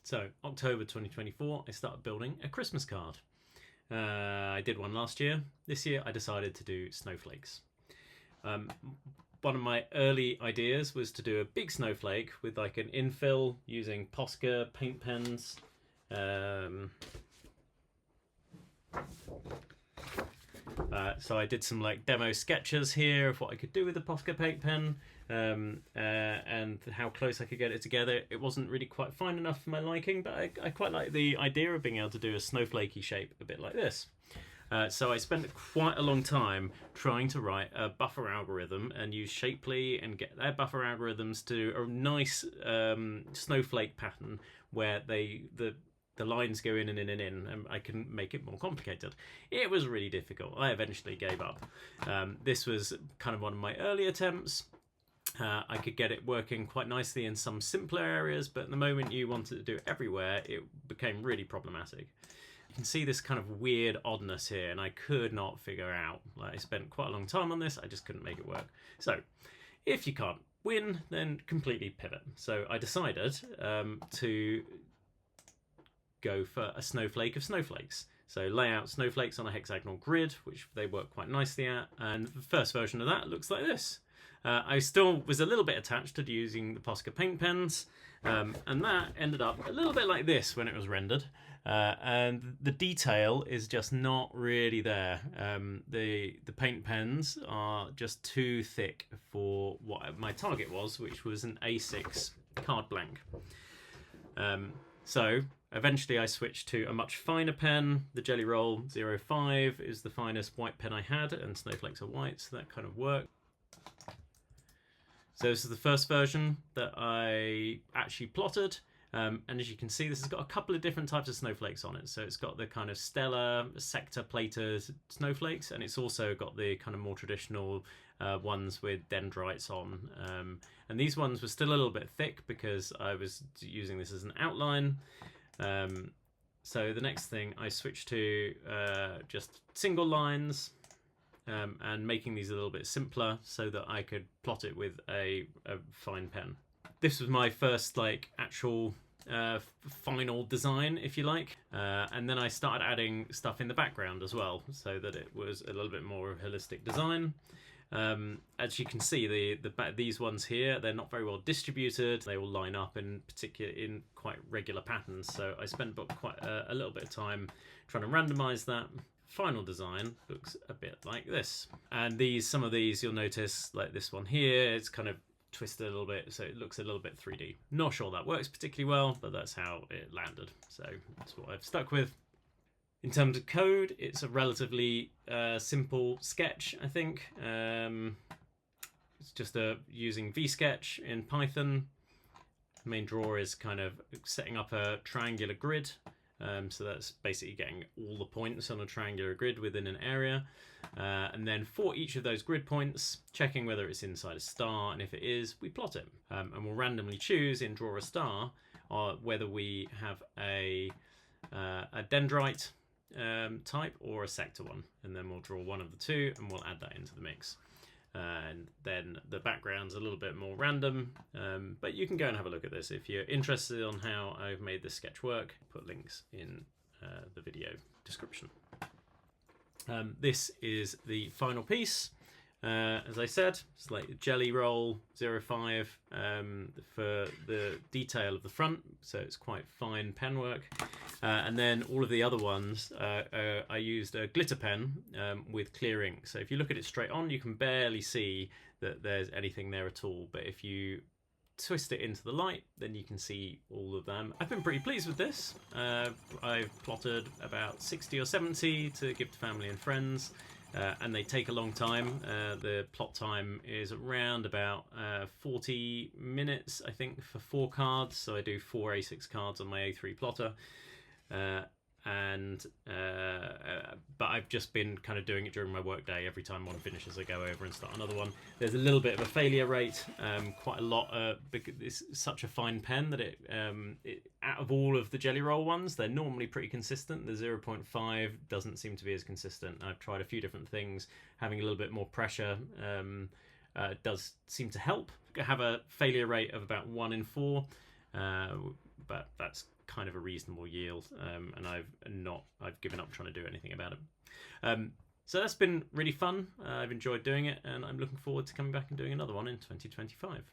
So October 2024, I started building a Christmas card. I did one last year. This year I decided to do snowflakes. One of my early ideas was to do a big snowflake with like an infill using Posca paint pens. So I did some like demo sketches here of what I could do with the Posca paint pen and how close I could get it together. It wasn't really quite fine enough for my liking, but I quite like the idea of being able to do a snowflakey shape a bit like this. So I spent quite a long time trying to write a buffer algorithm and use Shapely and get their buffer algorithms to a nice snowflake pattern where the lines go in and in and in, and I can make it more complicated. It was really difficult. I eventually gave up. This was kind of one of my early attempts. I could get it working quite nicely in some simpler areas, but the moment you wanted to do it everywhere, it became really problematic. You can see this kind of weird oddness here, and I could not figure out. Like, I spent quite a long time on this, I just couldn't make it work. So, if you can't win, then completely pivot. So I decided to go for a snowflake of snowflakes. So lay out snowflakes on a hexagonal grid, which they work quite nicely at, and the first version of that looks like this. I still was a little bit attached to using the Posca paint pens, and that ended up a little bit like this when it was rendered, and the detail is just not really there. The paint pens are just too thick for what my target was, which was an A6 card blank. So eventually I switched to a much finer pen. The Jelly Roll 05 is the finest white pen I had, and snowflakes are white, so that kind of worked. So this is the first version that I actually plotted. And as you can see, this has got a couple of different types of snowflakes on it. So it's got the kind of stellar sector plated snowflakes, and it's also got the kind of more traditional ones with dendrites on. And these ones were still a little bit thick because I was using this as an outline. So the next thing I switched to just single lines, and making these a little bit simpler so that I could plot it with a fine pen. This was my first like actual final design, if you like, and then I started adding stuff in the background as well so that it was a little bit more of a holistic design. As you can see, these ones here, they're not very well distributed. They all line up in quite regular patterns, so I spent quite a little bit of time trying to randomize that. Final design looks a bit like this, and some of these you'll notice, like this one here, it's kind of twisted a little bit, so it looks a little bit 3D. Not sure that works particularly well, but that's how it landed, so that's what I've stuck with. In terms of code, it's a relatively simple sketch, I think. It's just using VSketch in Python. The main draw is kind of setting up a triangular grid. So that's basically getting all the points on a triangular grid within an area. And then for each of those grid points, checking whether it's inside a star, and if it is, we plot it. And we'll randomly choose in Draw a Star whether we have a dendrite type or a sector one. And then we'll draw one of the two and we'll add that into the mix. And then the background's a little bit more random, but you can go and have a look at this if you're interested on how I've made this sketch work. Put links in the video description. This is the final piece. As I said, it's like Jelly Roll 05 for the detail of the front, so it's quite fine pen work. And then all of the other ones, I used a glitter pen with clear ink. So if you look at it straight on, you can barely see that there's anything there at all. But if you twist it into the light, then you can see all of them. I've been pretty pleased with this. I've plotted about 60 or 70 to give to family and friends. And they take a long time. The plot time is around about 40 minutes, I think, for 4 cards. So I do 4 A6 cards on my A3 plotter. But I've just been kind of doing it during my work day. Every time one finishes, I go over and start another one. There's a little bit of a failure rate, quite a lot, because it's such a fine pen that out of all of the Jelly Roll ones, they're normally pretty consistent. The 0.5 doesn't seem to be as consistent. I've tried a few different things. Having a little bit more pressure does seem to help. I have a failure rate of about 1 in 4. But that's kind of a reasonable yield, and I've given up trying to do anything about it. So that's been really fun. I've enjoyed doing it, and I'm looking forward to coming back and doing another one in 2025.